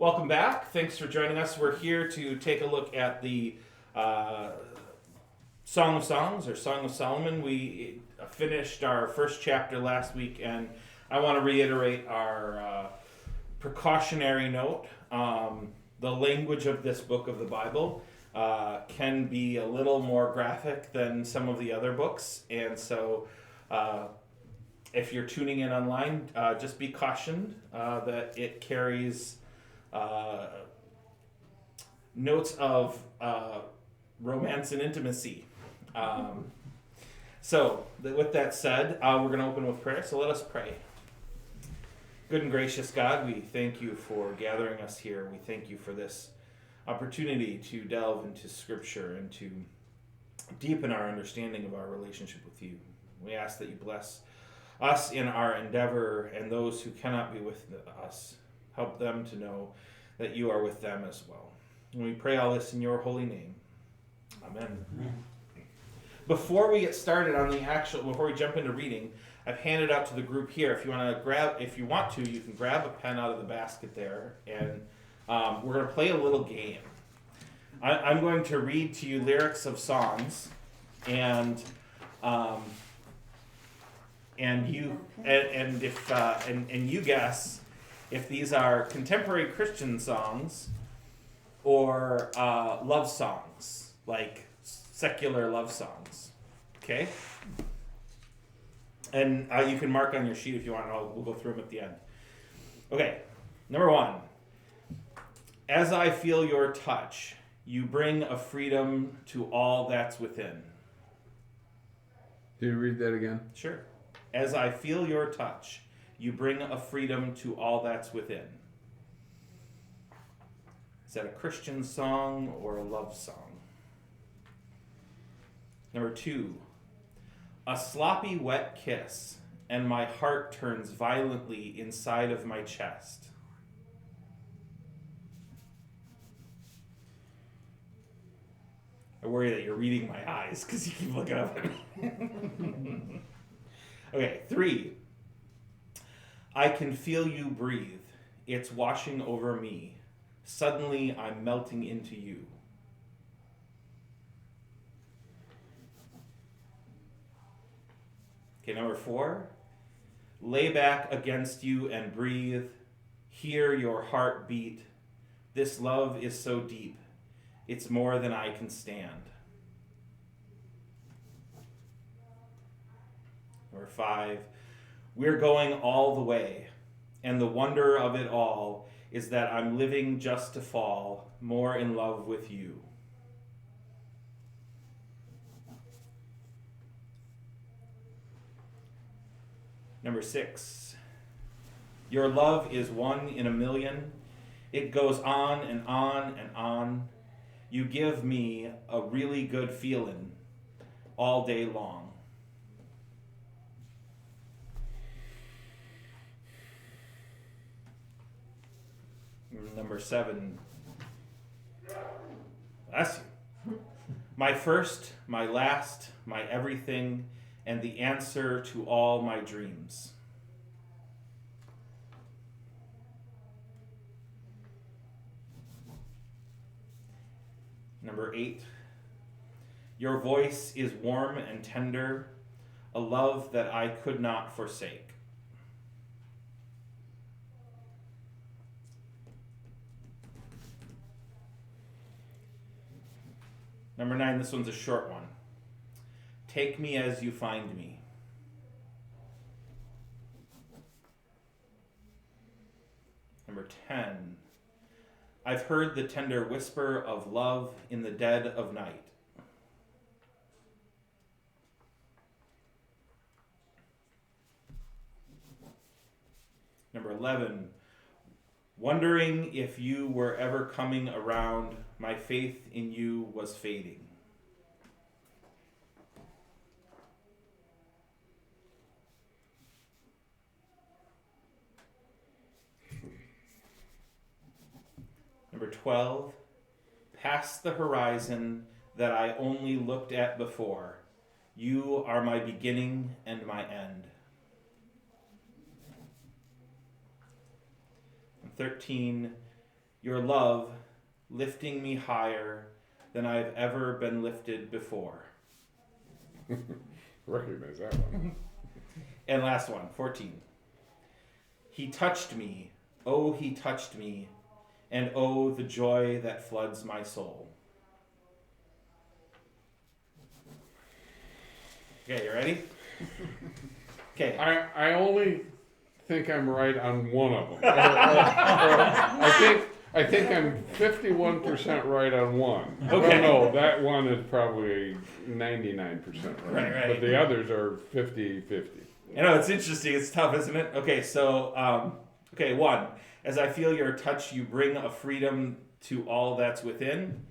Welcome back. Thanks for joining us. We're here to take a look at the Song of Songs, or Song of Solomon. We finished our first chapter last week, and I want to reiterate our precautionary note. The language of this book of the Bible can be a little more graphic than some of the other books, and so if you're tuning in online, just be cautioned that it carries notes of romance and intimacy. With that said, we're going to open with prayer, so let us pray. Good and gracious God, we thank you for gathering us here. We thank you for this opportunity to delve into Scripture and to deepen our understanding of our relationship with you. We ask that you bless us in our endeavor, and those who cannot be with us, help them to know that you are with them as well. And we pray all this in your holy name. Amen. Before we get started on before we jump into reading, I've handed out to the group here. If you want to, you can grab a pen out of the basket there, and we're going to play a little game. I'm going to read to you lyrics of songs, and you guess if these are contemporary Christian songs or love songs, like secular love songs. Okay? And you can mark on your sheet if you want, and we'll go through them at the end. Okay, number 1. As I feel your touch, you bring a freedom to all that's within. Can you read that again? Sure. As I feel your touch, you bring a freedom to all that's within. Is that a Christian song or a love song? Number 2. A sloppy wet kiss, and my heart turns violently inside of my chest. I worry that you're reading my eyes because you keep looking up at me. Okay, 3. I can feel you breathe. It's washing over me. Suddenly, I'm melting into you. Okay, number 4. Lay back against you and breathe. Hear your heart beat. This love is so deep. It's more than I can stand. Number 5. We're going all the way, and the wonder of it all is that I'm living just to fall more in love with you. Number 6. Your love is 1 in a million. It goes on and on and on. You give me a really good feeling all day long. Number 7. Bless you. My first, my last, my everything, and the answer to all my dreams. Number 8. Your voice is warm and tender, a love that I could not forsake. Number 9, this one's a short one. Take me as you find me. Number 10. I've heard the tender whisper of love in the dead of night. Number 11. Wondering if you were ever coming around, my faith in you was fading. Number 12, past the horizon that I only looked at before. You are my beginning and my end. And 13, Your love lifting me higher than I've ever been lifted before. Recognize that one. And last one, 14. He touched me, oh, he touched me, and oh, the joy that floods my soul. Okay, you ready? Okay. I only think I'm right on one of them. I think I'm 51% right on one. Okay. No, that one is probably 99% right. Right. But the others are 50-50. I know, it's interesting. It's tough, isn't it? Okay, so, one. As I feel your touch, you bring a freedom to all that's within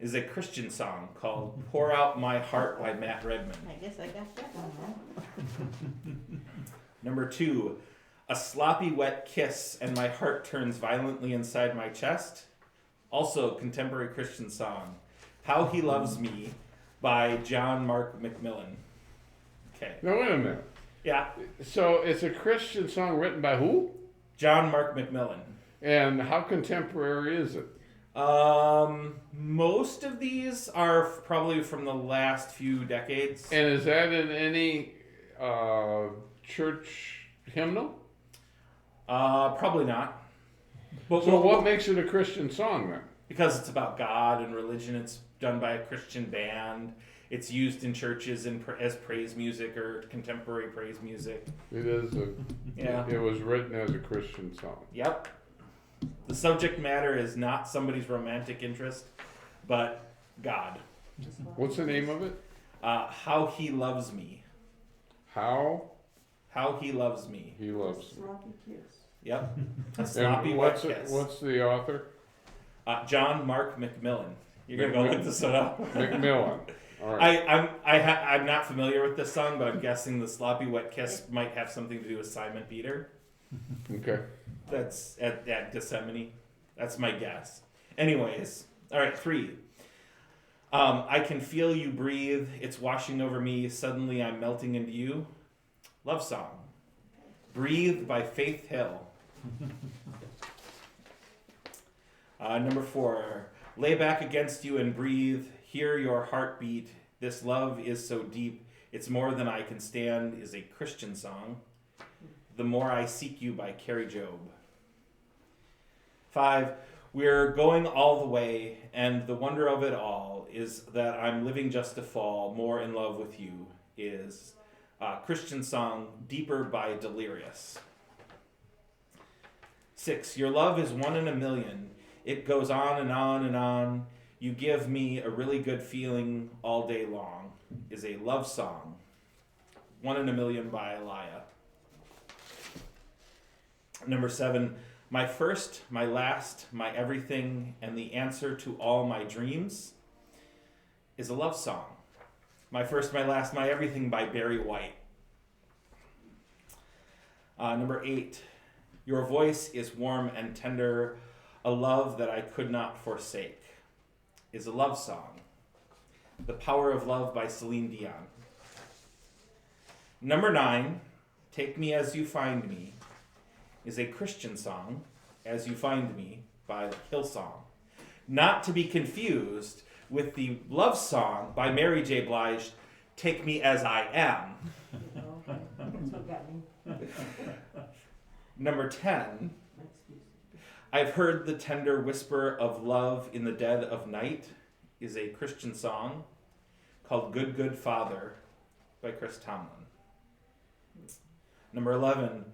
is a Christian song called Pour Out My Heart by Matt Redman. I guess I got that one. Number 2, a sloppy wet kiss and my heart turns violently inside my chest. Also, contemporary Christian song, How He Loves Me by John Mark McMillan. Okay. Now, wait a minute. Yeah. So it's a Christian song written by who? John Mark McMillan. And how contemporary is it? Most of these are probably from the last few decades. And is that in any church hymnal? Probably not. But So what makes it a Christian song then? Because it's about God and religion. It's done by a Christian band. It's used in churches as praise music or contemporary praise music. It is Yeah. It was written as a Christian song. Yep. The subject matter is not somebody's romantic interest, but God. What's the name of it? How He Loves Me. How He Loves Me. He Loves Me. Sloppy kiss. Yep. A sloppy And wet kiss. what's the author? John Mark McMillan. You're gonna go look this one up. McMillan. All right. I'm not familiar with this song, but I'm guessing the sloppy wet kiss might have something to do with Simon Peter. Okay. That's at Gethsemane. That's my guess. Anyways, all right, 3. I can feel you breathe. It's washing over me. Suddenly I'm melting into you. Love song. Breathe by Faith Hill. Number 4. Lay back against you and breathe. Hear your heartbeat. This love is so deep. It's more than I can stand is a Christian song. The More I Seek You by Carrie Job. 5, we're going all the way, and the wonder of it all is that I'm living just to fall more in love with you is Christian song Deeper by Delirious. 6, your love is 1 in a million. It goes on and on and on. You give me a really good feeling all day long is a love song. 1 in a million by Elia. Number 7, my first, my last, my everything, and the answer to all my dreams is a love song. My first, my last, my everything by Barry White. Number 8, your voice is warm and tender, a love that I could not forsake is a love song. The Power of Love by Celine Dion. Number 9, Take Me As You Find Me is a Christian song, As You Find Me by Hillsong. Not to be confused with the love song by Mary J. Blige, Take Me As I Am. Okay. That's what got me. Number 10, I've heard the tender whisper of love in the dead of night is a Christian song called Good Good Father by Chris Tomlin. Number 11,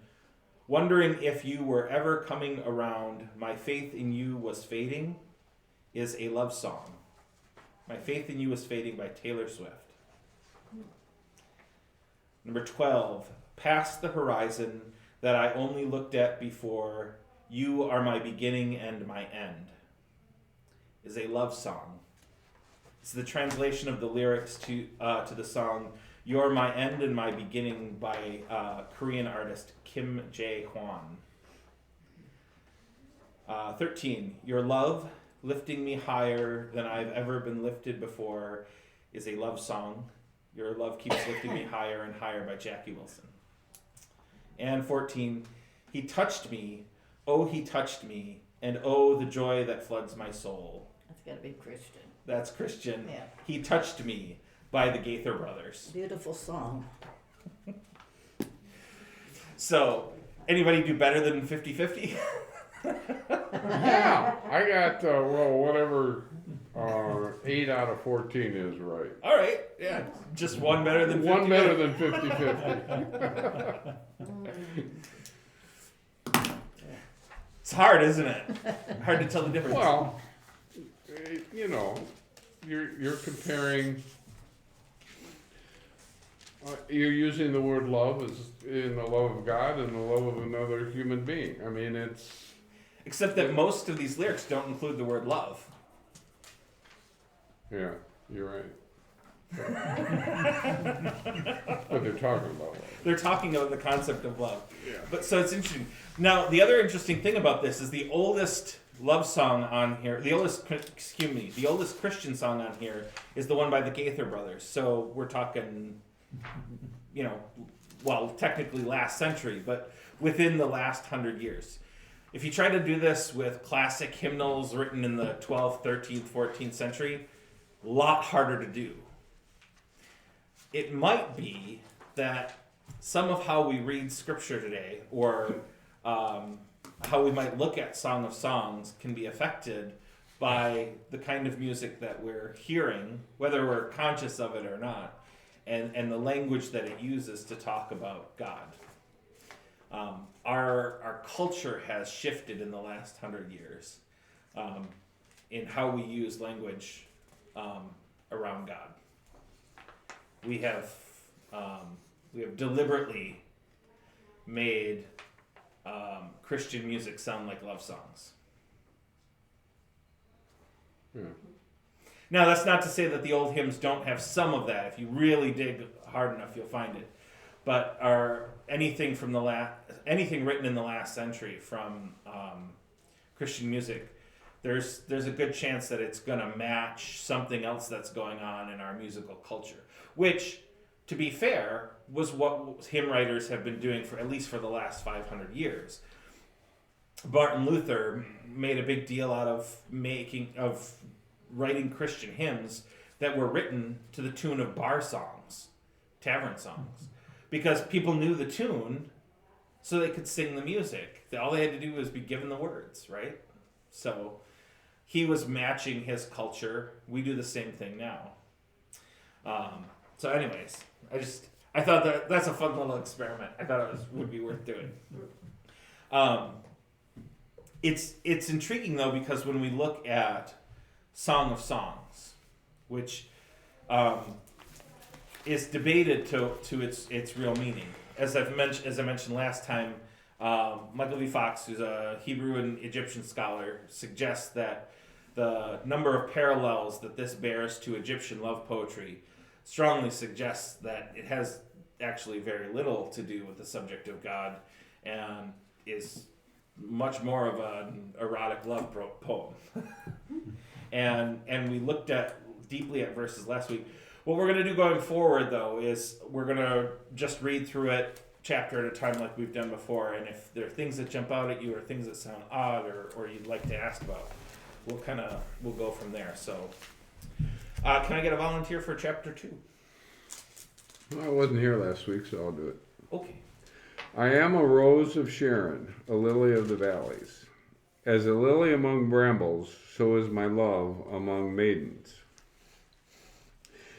wondering if you were ever coming around, my faith in you was fading is a love song. My faith in you was fading by Taylor Swift. Number 12, past the horizon that I only looked at before, you are my beginning and my end is a love song. It's the translation of the lyrics to the song You're My End and My Beginning by Korean artist Kim Jae Hwan. 13, your love lifting me higher than I've ever been lifted before is a love song. Your love keeps lifting me higher and higher by Jackie Wilson. And 14, he touched me, oh he touched me, and oh, the joy that floods my soul. That's gotta be Christian. That's Christian. Yeah. He Touched Me by the Gaither Brothers. Beautiful song. So, anybody do better than 50-50? Yeah, I got, whatever 8 out of 14 is right. All right, yeah, just one better than 50-50. One better than 50-50. It's hard, isn't it? Hard to tell the difference. Well, you're comparing. You're using the word love as in the love of God and the love of another human being. I mean, it's. Except that most of these lyrics don't include the word love. Yeah, you're right. But they're talking about love. They're talking about the concept of love. Yeah. But so it's interesting. Now, the other interesting thing about this is the oldest love song on here, the oldest Christian song on here is the one by the Gaither Brothers. So we're talking, technically last century, but within the last 100 years. If you try to do this with classic hymnals written in the 12th, 13th, 14th century, a lot harder to do. It might be that some of how we read scripture today, or how we might look at Song of Songs, can be affected by the kind of music that we're hearing, whether we're conscious of it or not, and the language that it uses to talk about God. Our culture has shifted in the last 100 years in how we use language around God. We have deliberately made Christian music sound like love songs. Yeah. Now, that's not to say that the old hymns don't have some of that. If you really dig hard enough, you'll find it. But anything written in the last century from Christian music, there's a good chance that it's going to match something else that's going on in our musical culture, which, to be fair, was what hymn writers have been doing for at least for the last 500 years. Martin Luther made a big deal out of writing Christian hymns that were written to the tune of bar songs, tavern songs, because people knew the tune, so they could sing the music. All they had to do was be given the words, right? So he was matching his culture. We do the same thing now. So anyways, I thought that's a fun little experiment. I thought it would be worth doing. It's intriguing though, because when we look at Song of Songs, which is debated to its real meaning, as I mentioned last time, Michael V. Fox, who's a Hebrew and Egyptian scholar, suggests that the number of parallels that this bears to Egyptian love poetry strongly suggests that it has actually very little to do with the subject of God, and is much more of an erotic love poem. and we looked deeply at verses last week. What we're going to do going forward, though, is we're going to just read through it chapter at a time like we've done before, and if there are things that jump out at you or things that sound odd or you'd like to ask about, we'll go from there. So can I get a volunteer for chapter 2? I wasn't here last week, so I'll do it. Okay. I am a rose of Sharon, a lily of the valleys. As a lily among brambles, so is my love among maidens.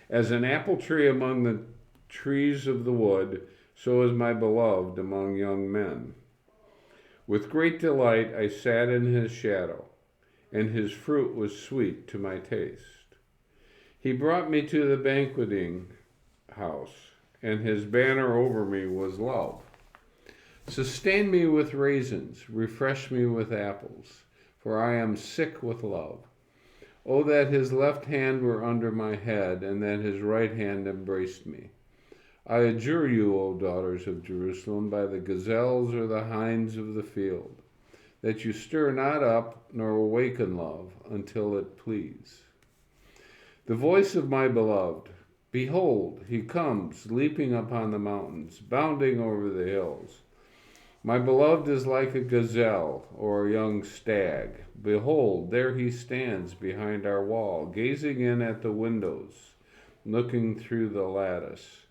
As an apple tree among the trees of the wood, so is my beloved among young men. With great delight I sat in his shadow, and his fruit was sweet to my taste. He brought me to the banqueting house, and his banner over me was love. Sustain me with raisins, refresh me with apples, for I am sick with love. Oh, that his left hand were under my head, and that his right hand embraced me. I adjure you, O daughters of Jerusalem, by the gazelles or the hinds of the field, that you stir not up nor awaken love until it please. The voice of my beloved, behold, he comes, leaping upon the mountains, bounding over the hills. My beloved is like a gazelle or a young stag. Behold, there he stands behind our wall, gazing in at the windows, looking through the lattice.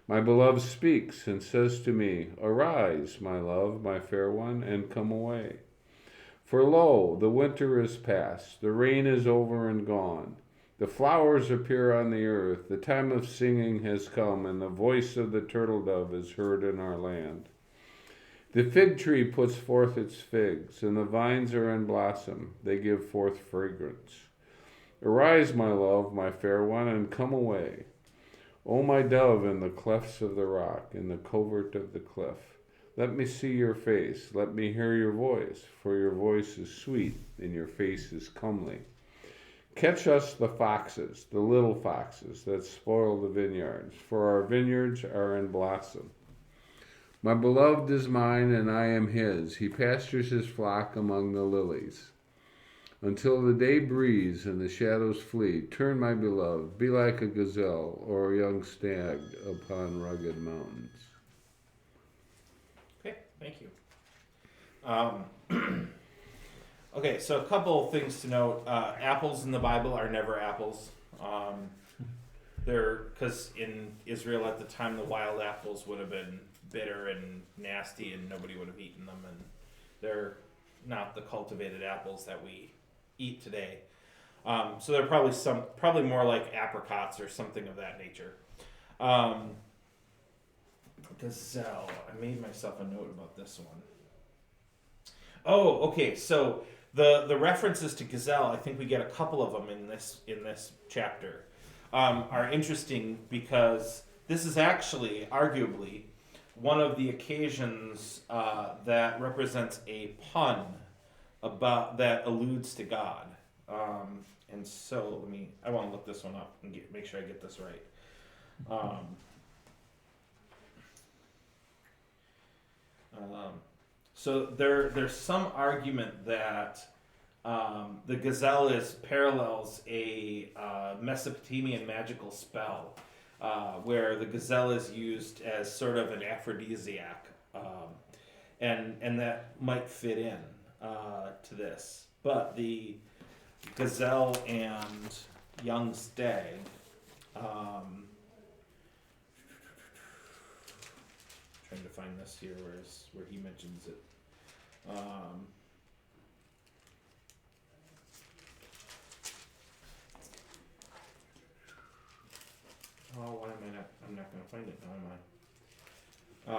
My beloved speaks and says to me, Arise, my love, my fair one, and come away. For lo, the winter is past, the rain is over and gone. The flowers appear on the earth, the time of singing has come, and the voice of the turtle dove is heard in our land. The fig tree puts forth its figs, and the vines are in blossom, they give forth fragrance. Arise, my love, my fair one, and come away. O my dove in the clefts of the rock, in the covert of the cliff, let me see your face, let me hear your voice, for your voice is sweet, and your face is comely. Catch us the foxes, the little foxes that spoil the vineyards, for our vineyards are in blossom. My beloved is mine, and I am his. He pastures his flock among the lilies. Until the day breeze and the shadows flee, turn, my beloved, be like a gazelle or a young stag upon rugged mountains. Okay, thank you. Okay, so a couple of things to note. Apples in the Bible are never apples. They're because in Israel at the time, the wild apples would have been bitter and nasty, and nobody would have eaten them. And they're not the cultivated apples that we eat today. So they're probably more like apricots or something of that nature. Gazelle. I made myself a note about this one. Oh, okay. So the references to gazelle, I think we get a couple of them in this chapter, are interesting because this is actually arguably one of the occasions that represents a pun about that alludes to God. And so I want to look this one up and make sure I get this right. So there's some argument that the gazelle parallels a Mesopotamian magical spell, where the gazelle is used as sort of an aphrodisiac, and that might fit in to this. But the gazelle and young stag, trying to find this here where he mentions it. Why am I not? I'm not going to find it now, am I?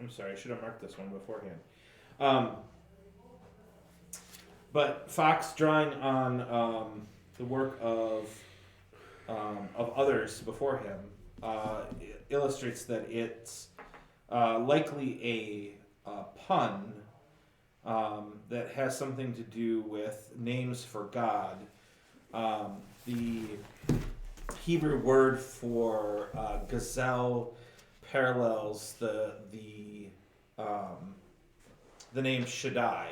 I'm sorry, I should have marked this one beforehand. But Fox, drawing on the work of others before him, illustrates that it's likely a pun that has something to do with names for God. The Hebrew word for gazelle parallels the name Shaddai,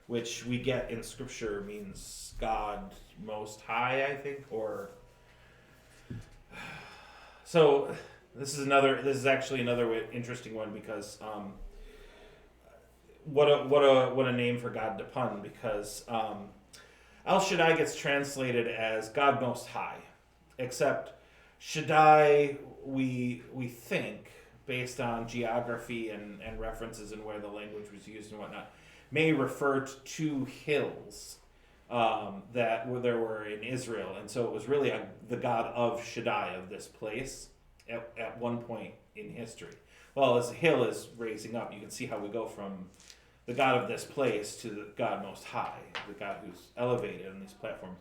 which we get in Scripture means God Most High, I think, or so. This is actually another interesting one because what a name for God to pun, because El Shaddai gets translated as God Most High, except Shaddai we think, based on geography and references and where the language was used and whatnot, may refer to two hills that there were in Israel, and so it was really the god of Shaddai, of this place, at one point in history. Well, as the hill is raising up, you can see how we go from the God of this place to the God Most High, the God who's elevated on these platforms.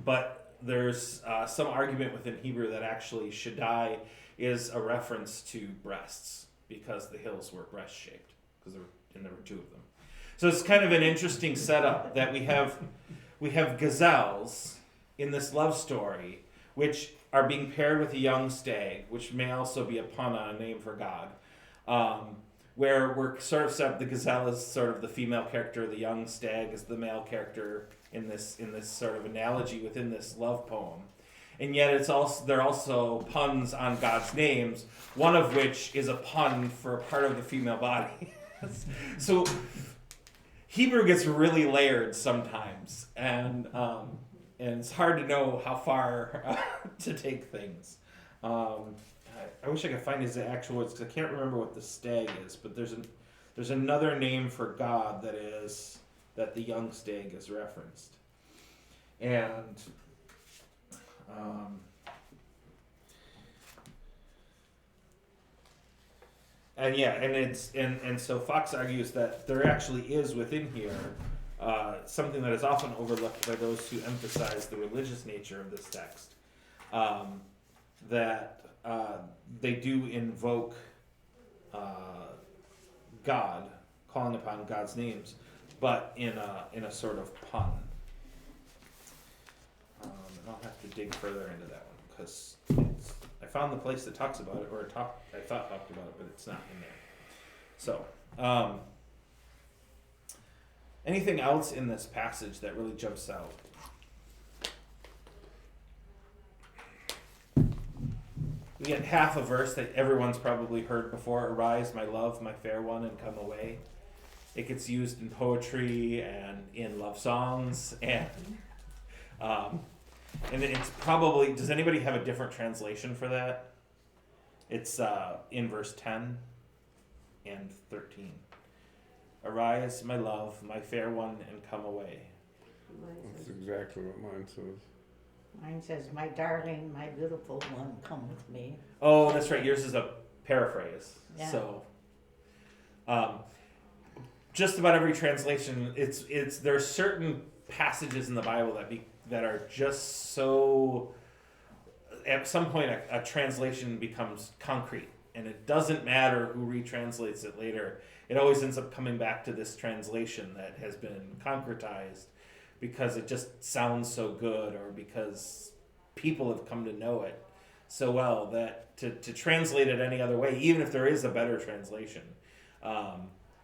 But there's some argument within Hebrew that actually Shaddai is a reference to breasts, because the hills were breast-shaped, because there were two of them. So it's kind of an interesting setup that we have gazelles in this love story, which are being paired with a young stag, which may also be a pun on a name for God. where we're sort of set up, the gazelle is sort of the female character, the young stag is the male character in this sort of analogy within this love poem. And yet there are also puns on God's names, one of which is a pun for a part of the female body. So Hebrew gets really layered sometimes, and it's hard to know how far to take things. I wish I could find his actual words because I can't remember what the stag is, but there's another name for God that the young stag is referenced, and so Fox argues that there actually is within here something that is often overlooked by those who emphasize the religious nature of this text, that they do invoke God, calling upon God's names, but in a sort of pun. And I'll have to dig further into that one because I found the place that talks about it, I thought talked about it, but it's not in there. So, anything else in this passage that really jumps out? We get half a verse that everyone's probably heard before. Arise, my love, my fair one, and come away. It gets used in poetry and in love songs, and it's probably, does anybody have a different translation for that? It's in verse 10 and 13. Arise, my love, my fair one, and come away. That's exactly what mine says. Mine says, my darling, my beautiful one, come with me. Oh, that's right. Yours is a paraphrase. Yeah. So, just about every translation, it's there are certain passages in the Bible that are just so. At some point, a translation becomes concrete, and it doesn't matter who retranslates it later. It always ends up coming back to this translation that has been concretized because it just sounds so good, or because people have come to know it so well that to translate it any other way, even if there is a better translation,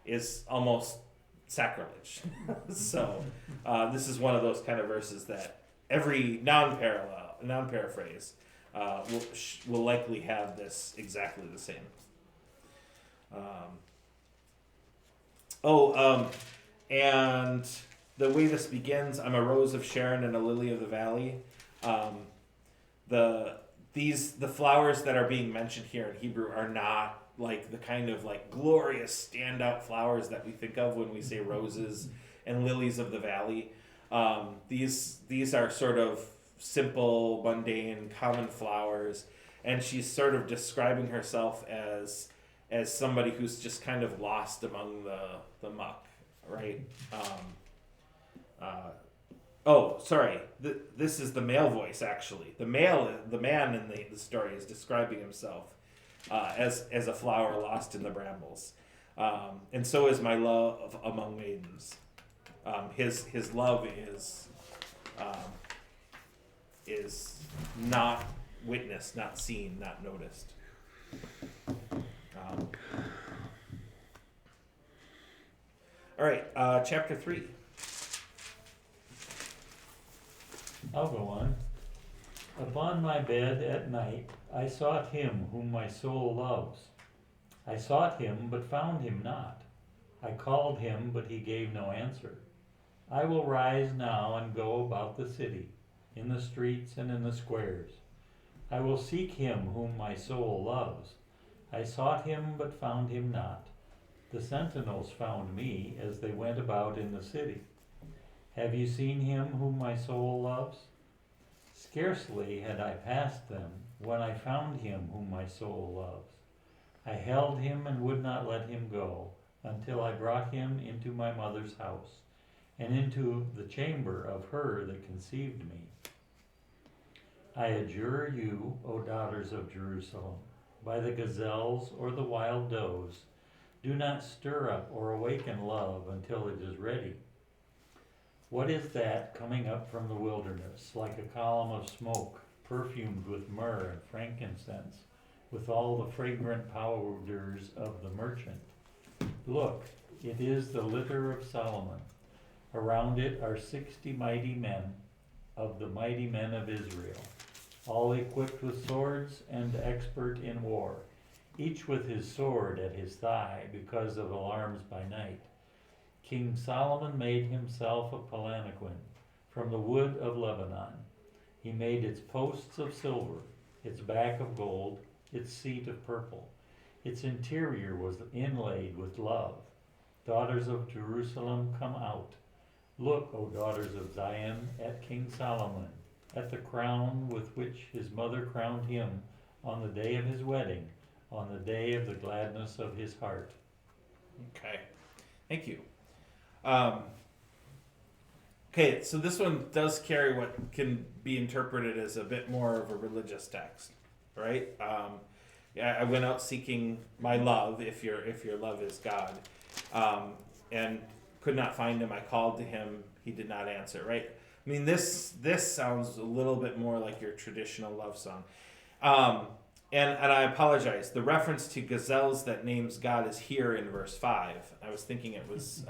is almost sacrilege. So this is one of those kind of verses that every non-paraphrase will likely have this exactly the same. And the way this begins, I'm a rose of Sharon and a lily of the valley. The flowers that are being mentioned here in Hebrew are not like the kind of like glorious standout flowers that we think of when we say roses and lilies of the valley. These are sort of simple, mundane, common flowers, and she's sort of describing herself as somebody who's just kind of lost among the muck, right? This is the male voice, actually. The man in the story is describing himself as a flower lost in the brambles. And so is my love among maidens. His love is not witnessed, not seen, not noticed. All right, chapter 3. I'll go on. Upon my bed at night I sought him whom my soul loves. I sought him, but found him not. I called him, but he gave no answer. I will rise now and go about the city, in the streets and in the squares. I will seek him whom my soul loves. I sought him, but found him not. The sentinels found me as they went about in the city. Have you seen him whom my soul loves? Scarcely had I passed them when I found him whom my soul loves. I held him and would not let him go until I brought him into my mother's house and into the chamber of her that conceived me. I adjure you, O daughters of Jerusalem, by the gazelles or the wild does, do not stir up or awaken love until it is ready. What is that coming up from the wilderness, like a column of smoke, perfumed with myrrh and frankincense, with all the fragrant powders of the merchant? Look, it is the litter of Solomon. Around it are 60 mighty men of the mighty men of Israel, all equipped with swords and expert in war, each with his sword at his thigh because of alarms by night. King Solomon made himself a palanquin from the wood of Lebanon. He made its posts of silver, its back of gold, its seat of purple. Its interior was inlaid with love. Daughters of Jerusalem, come out. Look, O daughters of Zion, at King Solomon, at the crown with which his mother crowned him on the day of his wedding, on the day of the gladness of his heart. Okay, thank you. Okay, so this one does carry what can be interpreted as a bit more of a religious text, right? Yeah, I went out seeking my love, if your love is God, and could not find him. I called to him, he did not answer, right? I mean, this sounds a little bit more like your traditional love song. And I apologize. The reference to gazelles that names God is here in verse 5. I was thinking it was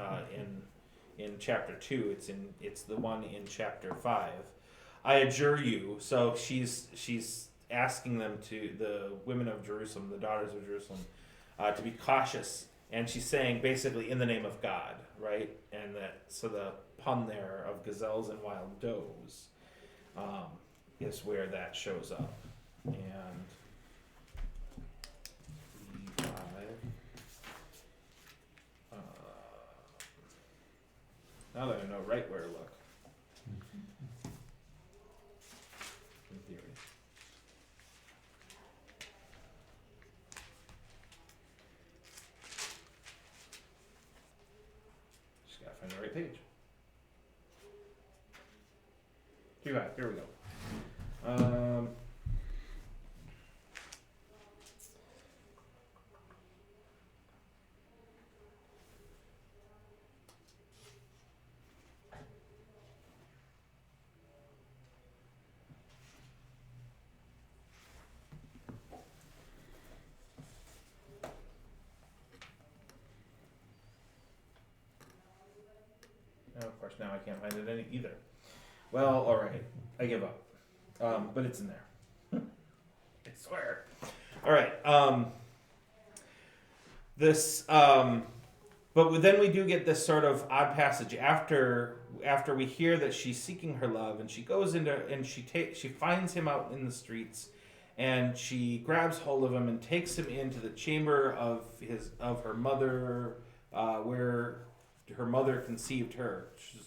in chapter 2. It's the one in chapter 5. I adjure you. So she's asking them, to the women of Jerusalem, the daughters of Jerusalem, to be cautious. And she's saying basically in the name of God, right? And so the pun there of gazelles and wild does is where that shows up. And now that I know right where to look. In theory. Just gotta find the right page. Here we go. And of course, now I can't find it either. Well, all right, I give up. But it's in there. I swear. All right. But then we do get this sort of odd passage after we hear that she's seeking her love, and she goes into and she finds him out in the streets, and she grabs hold of him and takes him into the chamber of her mother, where her mother conceived her, which is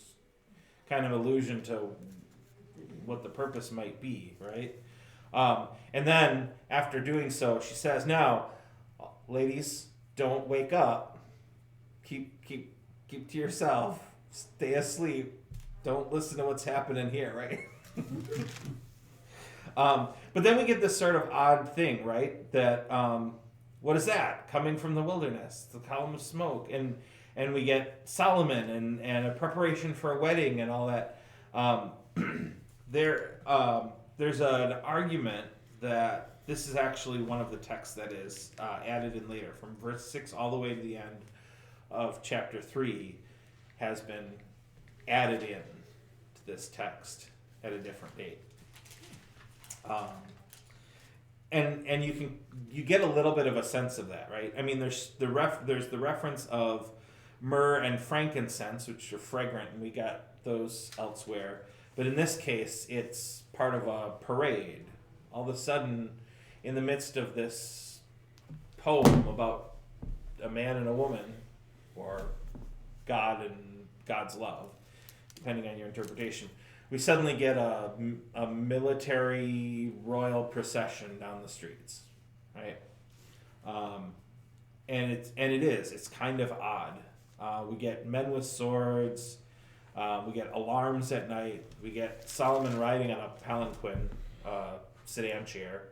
kind of allusion to what the purpose might be, right? And then after doing so, she says, "Now, ladies, don't wake up. Keep to yourself. Stay asleep. Don't listen to what's happening here," right? But then we get this sort of odd thing, right? That what is that coming from the wilderness? The column of smoke, and we get Solomon and a preparation for a wedding and all that. There's an argument that this is actually one of the texts that is added in later, from verse 6 all the way to the end of chapter 3, has been added in to this text at a different date. And you get a little bit of a sense of that, right? I mean, there's the reference of myrrh and frankincense, which are fragrant, and we got those elsewhere. But in this case, it's part of a parade. All of a sudden, in the midst of this poem about a man and a woman, or God and God's love, depending on your interpretation, we suddenly get a military royal procession down the streets, right? And it's kind of odd. We get men with swords. We get alarms at night. We get Solomon riding on a palanquin, sedan chair,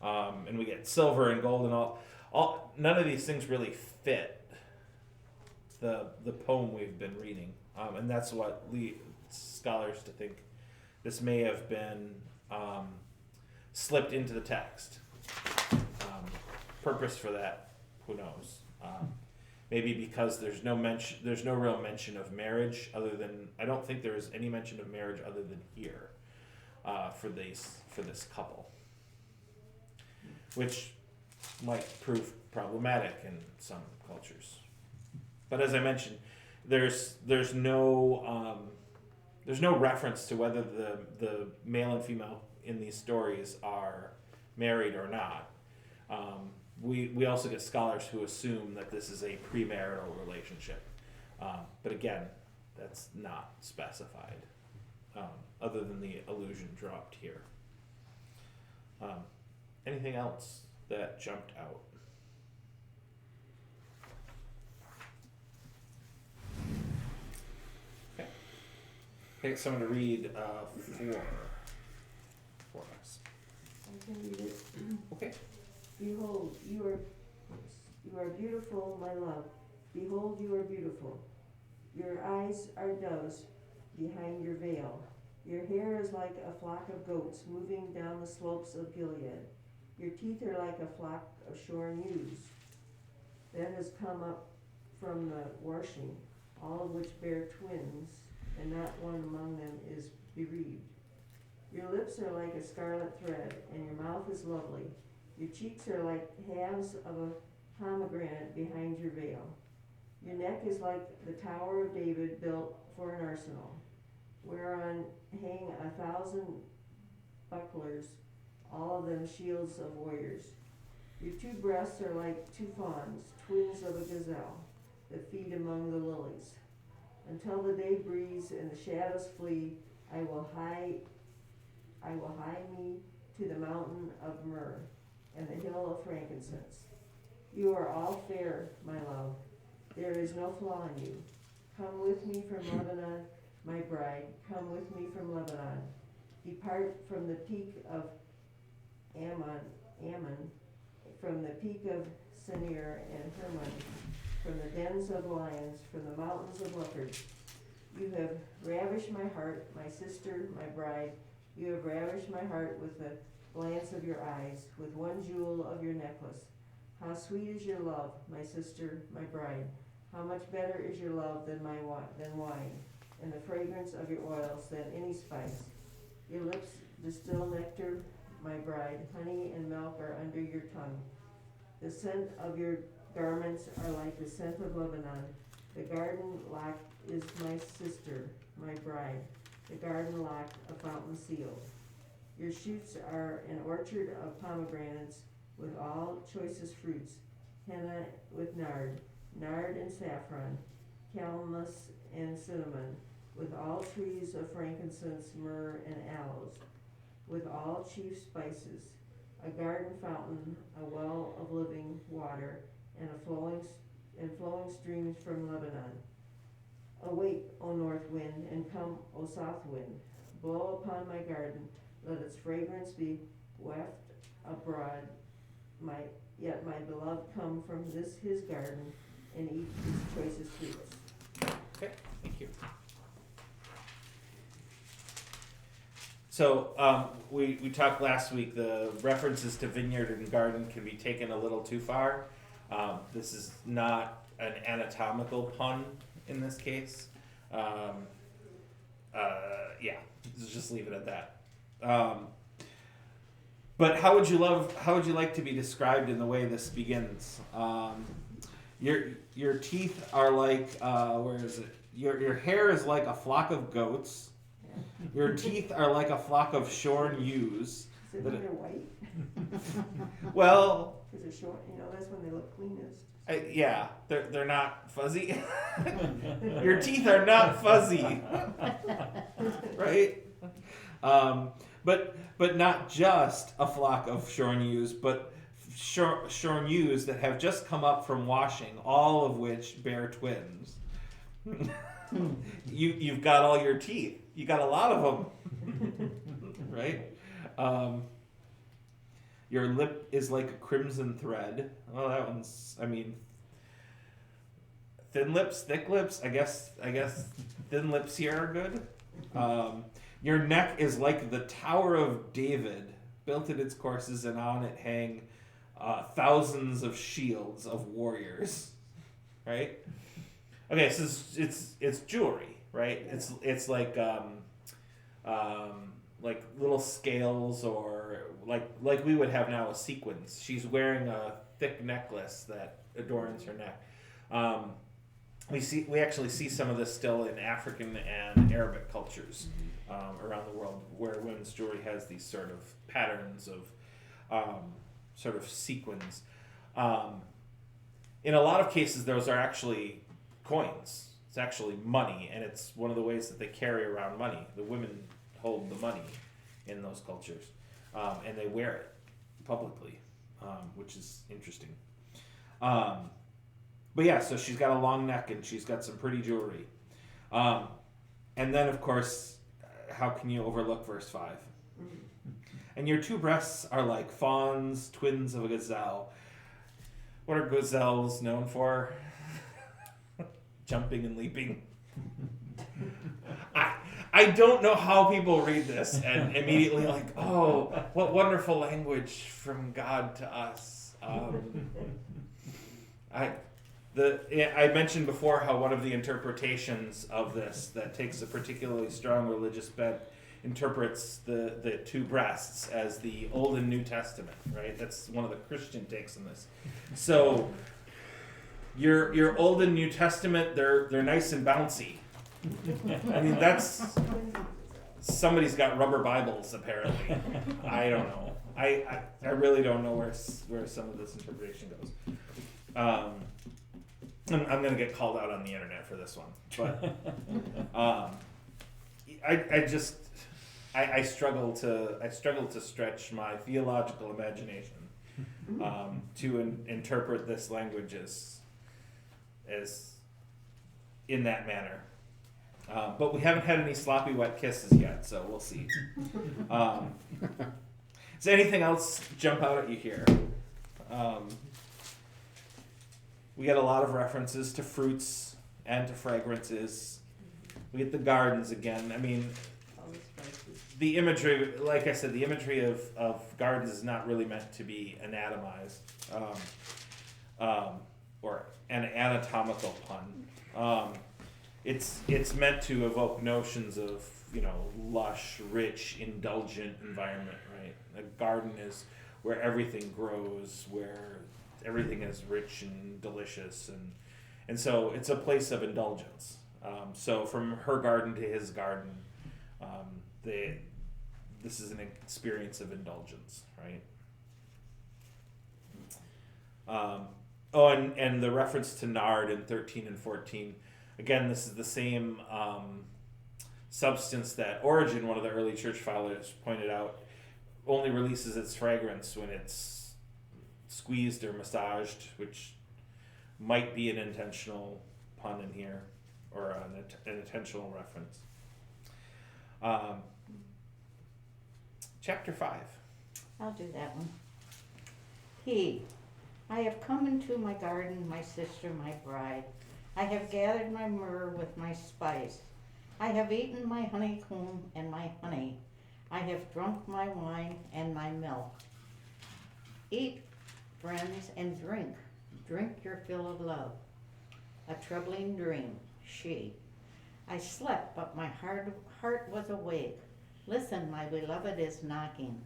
and we get silver and gold and all. None of these things really fit the poem we've been reading, and that's what leads scholars to think this may have been slipped into the text. Purpose for that, who knows? maybe because there's no real mention of marriage other than, I don't think there is any mention of marriage other than here for this couple, which might prove problematic in some cultures. But as I mentioned, there's no reference to whether the male and female in these stories are married or not. We also get scholars who assume that this is a premarital relationship, but again, that's not specified, other than the allusion dropped here. Anything else that jumped out? Okay. Take someone to read 4 for us. I can read it. Okay. Behold, you are beautiful, my love. Behold, you are beautiful. Your eyes are doves behind your veil. Your hair is like a flock of goats moving down the slopes of Gilead. Your teeth are like a flock of shorn ewes that has come up from the washing, all of which bear twins, and not one among them is bereaved. Your lips are like a scarlet thread, and your mouth is lovely. Your cheeks are like halves of a pomegranate behind your veil. Your neck is like the Tower of David built for an arsenal, whereon hang 1,000 bucklers, all of them shields of warriors. Your 2 breasts are like 2 fawns, twins of a gazelle, that feed among the lilies. Until the day breeze and the shadows flee, I will hie me to the mountain of myrrh and the hill of frankincense. You are all fair, my love. There is no flaw in you. Come with me from Lebanon, my bride. Come with me from Lebanon. Depart from the peak of Ammon, from the peak of Senir and Hermon, from the dens of lions, from the mountains of leopards. You have ravished my heart, my sister, my bride. You have ravished my heart with the glance of your eyes, with one jewel of your necklace. How sweet is your love, my sister, my bride. How much better is your love than wine, and the fragrance of your oils than any spice. Your lips distill nectar, my bride. Honey and milk are under your tongue. The scent of your garments are like the scent of Lebanon. The garden lock is my sister, my bride. The garden lock, a fountain sealed. Your shoots are an orchard of pomegranates with all choicest fruits, henna with nard and saffron, calamus and cinnamon, with all trees of frankincense, myrrh, and aloes, with all chief spices, a garden fountain, a well of living water, and flowing streams from Lebanon. Awake, O north wind, and come, O south wind. Blow upon my garden, let its fragrance be wafted abroad. Yet my beloved come from his garden, and eat its choicest fruits. Okay, thank you. So we talked last week, the references to vineyard and garden can be taken a little too far. This is not an anatomical pun in this case. Yeah, let's just leave it at that. But how would you like to be described in the way this begins? Your teeth are like, where is it? Your hair is like a flock of goats. Your teeth are like a flock of shorn ewes. Is it when they're white? Well, Because they're short, that's when they look cleanest. yeah, they're not fuzzy. Your teeth are not fuzzy, right? But not just a flock of shorn ewes, but shorn ewes that have just come up from washing, all of which bear twins. You've got all your teeth. You got a lot of them, right? Your lip is like a crimson thread. Well, that one's, thin lips, thick lips. I guess thin lips here are good. Your neck is like the Tower of David, built in its courses, and on it hang thousands of shields of warriors. right? Okay, so it's jewelry, right? It's like little scales, or like we would have now a sequins. She's wearing a thick necklace that adorns her neck. We actually see some of this still in African and Arabic cultures around the world, where women's jewelry has these sort of patterns of sort of sequins. In a lot of cases, those are actually coins. It's actually money, and it's one of the ways that they carry around money. The women hold the money in those cultures, and they wear it publicly, which is interesting. But yeah, so she's got a long neck, and she's got some pretty jewelry. And then, of course, how can you overlook verse 5? And your two breasts are like fawns, twins of a gazelle. What are gazelles known for? Jumping and leaping. I don't know how people read this and immediately like, oh, what wonderful language from God to us. I mentioned before how one of the interpretations of this that takes a particularly strong religious bent interprets the two breasts as the Old and New Testament, right? That's one of the Christian takes on this. So your Old and New Testament, they're nice and bouncy. I mean, that's somebody's got rubber Bibles apparently. I don't know. I really don't know where some of this interpretation goes. I'm gonna get called out on the internet for this one, but I struggle to stretch my theological imagination to interpret this language as in that manner. But we haven't had any sloppy wet kisses yet, so we'll see. Does anything else jump out at you here? We get a lot of references to fruits and to fragrances. We get the gardens again. I mean, the imagery, like I said, the imagery of gardens is not really meant to be anatomized or an anatomical pun. It's meant to evoke notions of, lush, rich, indulgent environment, right? A garden is where everything grows, where everything is rich and delicious, and so it's a place of indulgence. So from her garden to his garden, this is an experience of indulgence, right? And the reference to nard in 13 and 14, again, this is the same substance that Origen, one of the early church fathers, pointed out, only releases its fragrance when it's squeezed or massaged, which might be an intentional pun in here, or an intentional reference. Chapter 5. I'll do that one. I have come into my garden, my sister, my bride. I have gathered my myrrh with my spice. I have eaten my honeycomb and my honey. I have drunk my wine and my milk. Eat, friends, and drink. Drink your fill of love. A troubling dream, she. I slept, but my heart was awake. Listen, my beloved is knocking.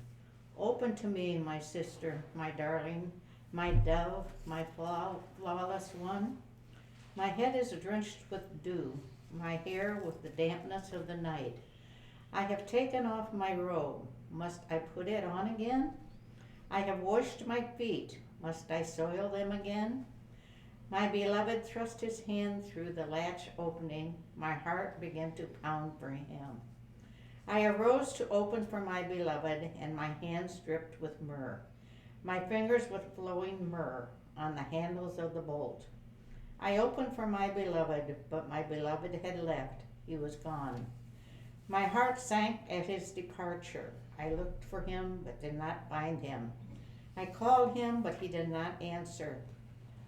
Open to me, my sister, my darling, my dove, my flawless one. My head is drenched with dew, my hair with the dampness of the night. I have taken off my robe. Must I put it on again? I have washed my feet. Must I soil them again? My beloved thrust his hand through the latch opening. My heart began to pound for him. I arose to open for my beloved, and my hands dripped with myrrh. My fingers with flowing myrrh on the handles of the bolt. I opened for my beloved, but my beloved had left. He was gone. My heart sank at his departure. I looked for him, but did not find him. I called him, but he did not answer.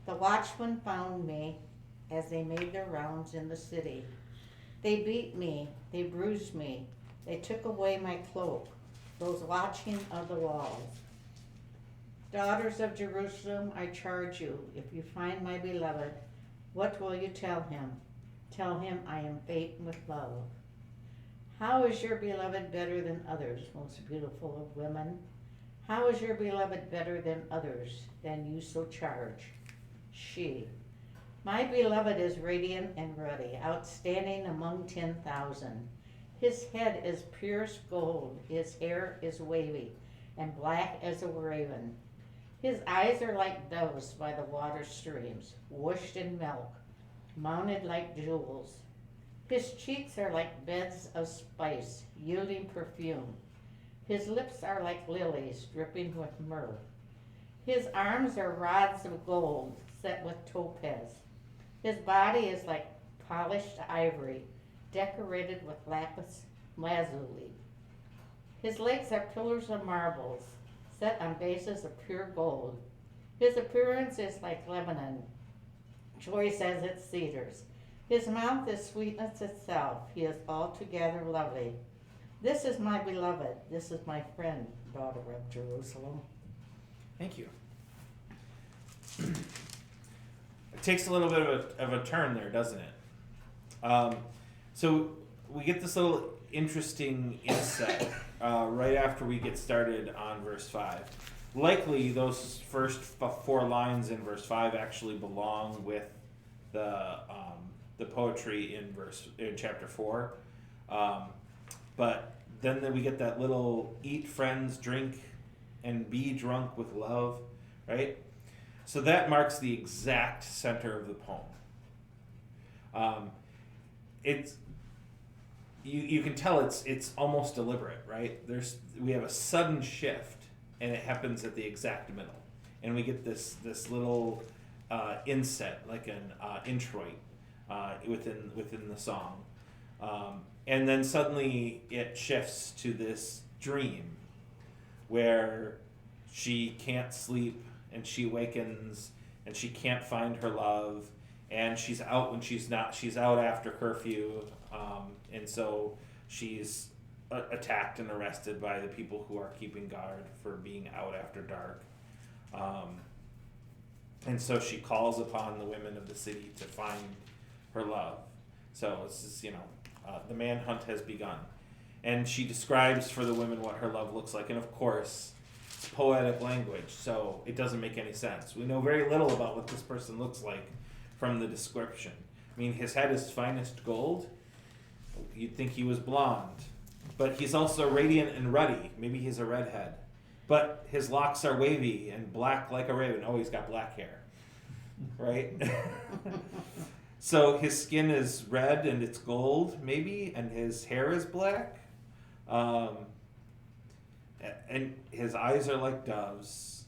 The watchmen found me as they made their rounds in the city. They beat me, they bruised me, they took away my cloak, those watching of the walls. Daughters of Jerusalem, I charge you, if you find my beloved, What will you tell him? Tell him I am bait with love. How is your beloved better than others, most beautiful of women? How is your beloved better than others, than you so charge? She. My beloved is radiant and ruddy, outstanding among 10,000. His head is purest gold, his hair is wavy, and black as a raven. His eyes are like doves by the water streams, washed in milk, mounted like jewels. His cheeks are like beds of spice, yielding perfume. His lips are like lilies, dripping with myrrh. His arms are rods of gold, set with topaz. His body is like polished ivory, decorated with lapis lazuli. His legs are pillars of marbles, set on bases of pure gold. His appearance is like Lebanon, choice as its cedars. His mouth is sweetness itself. He is altogether lovely. This is my beloved. This is my friend, daughter of Jerusalem. Thank you. It takes a little bit of a turn there, doesn't it? So we get this little interesting insight right after we get started on verse 5. Likely those first 4 lines in verse 5 actually belong with the poetry in chapter 4. But then we get that little eat, friends, drink, and be drunk with love, right? So that marks the exact center of the poem. It's you can tell it's almost deliberate, right? We have a sudden shift, and it happens at the exact middle, and we get this little inset, like an introit within the song, and then suddenly it shifts to this dream where she can't sleep and she awakens and she can't find her love, and she's out when she's out after curfew, and so she's attacked and arrested by the people who are keeping guard for being out after dark, and so she calls upon the women of the city to find her love. So this is, the manhunt has begun, and she describes for the women what her love looks like, and of course it's poetic language, so it doesn't make any sense. We know very little about what this person looks like from the description. I mean, his head is finest gold. You'd think he was blonde, but he's also radiant and ruddy. Maybe he's a redhead, but his locks are wavy and black like a raven. Oh, he's got black hair, right? So his skin is red and it's gold, maybe, and his hair is black. And his eyes are like doves,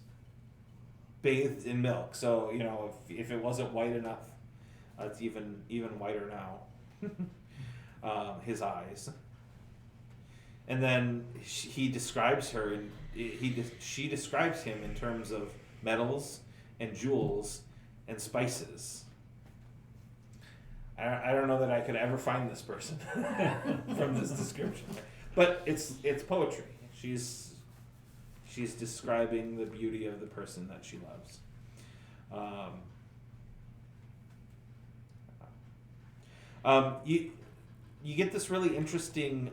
bathed in milk. So, if it wasn't white enough, it's even whiter now. His eyes. And then he describes her, and she describes him in terms of metals and jewels and spices. I don't know that I could ever find this person from this description, but it's poetry. She's describing the beauty of the person that she loves. You get this really interesting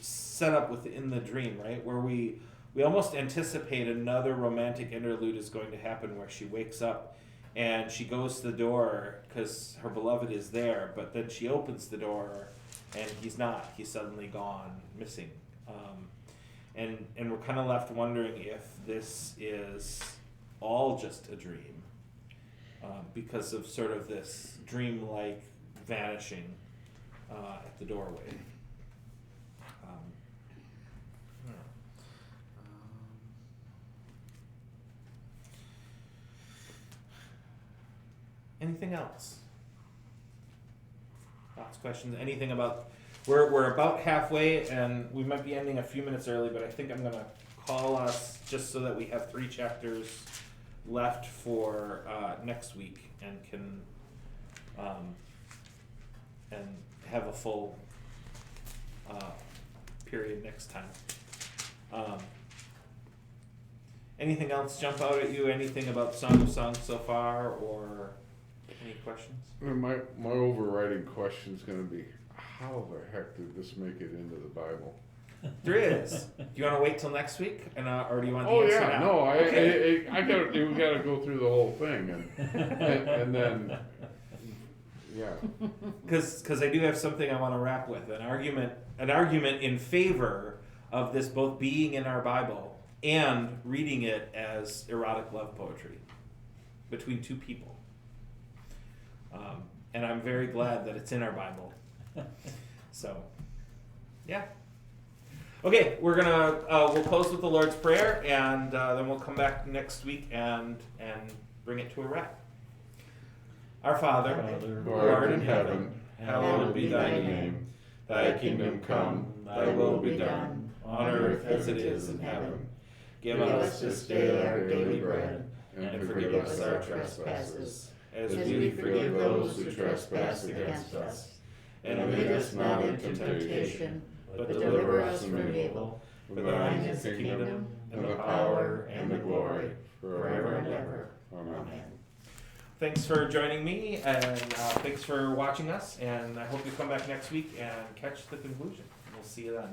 setup within the dream, right, where we almost anticipate another romantic interlude is going to happen, where she wakes up and she goes to the door because her beloved is there, but then she opens the door and he's not. He's suddenly gone, missing. And we're kind of left wondering if this is all just a dream, because of sort of this dream-like vanishing at the doorway. Anything else? Thoughts, questions, anything about... We're about halfway, and we might be ending a few minutes early, but I think I'm going to call us just so that we have 3 chapters left for next week, and can and have a full period next time. Anything else jump out at you? Anything about Song of Songs so far, or Any questions? My overriding question is going to be, how the heck did this make it into the Bible? There is. Do you want to wait till next week, or do you want the Oh answer yeah, now? no, Okay. we got to go through the whole thing, and then, yeah. Because I do have something I want to wrap with, an argument in favor of this both being in our Bible and reading it as erotic love poetry between two people. And I'm very glad that it's in our Bible. So, yeah. Okay, we'll close with the Lord's Prayer, and then we'll come back next week and bring it to a wrap. Our Father, who art in heaven, hallowed be thy name. Thy kingdom come, thy will be done, on earth as it is in heaven. Give us this day our daily bread, and forgive us our trespasses, as we forgive those who trespass against us. And lead us not into temptation, but deliver us from evil. For thine is the kingdom, and the power, and the glory, forever and ever. Amen. Thanks for joining me, and thanks for watching us, and I hope you come back next week and catch the conclusion. We'll see you then.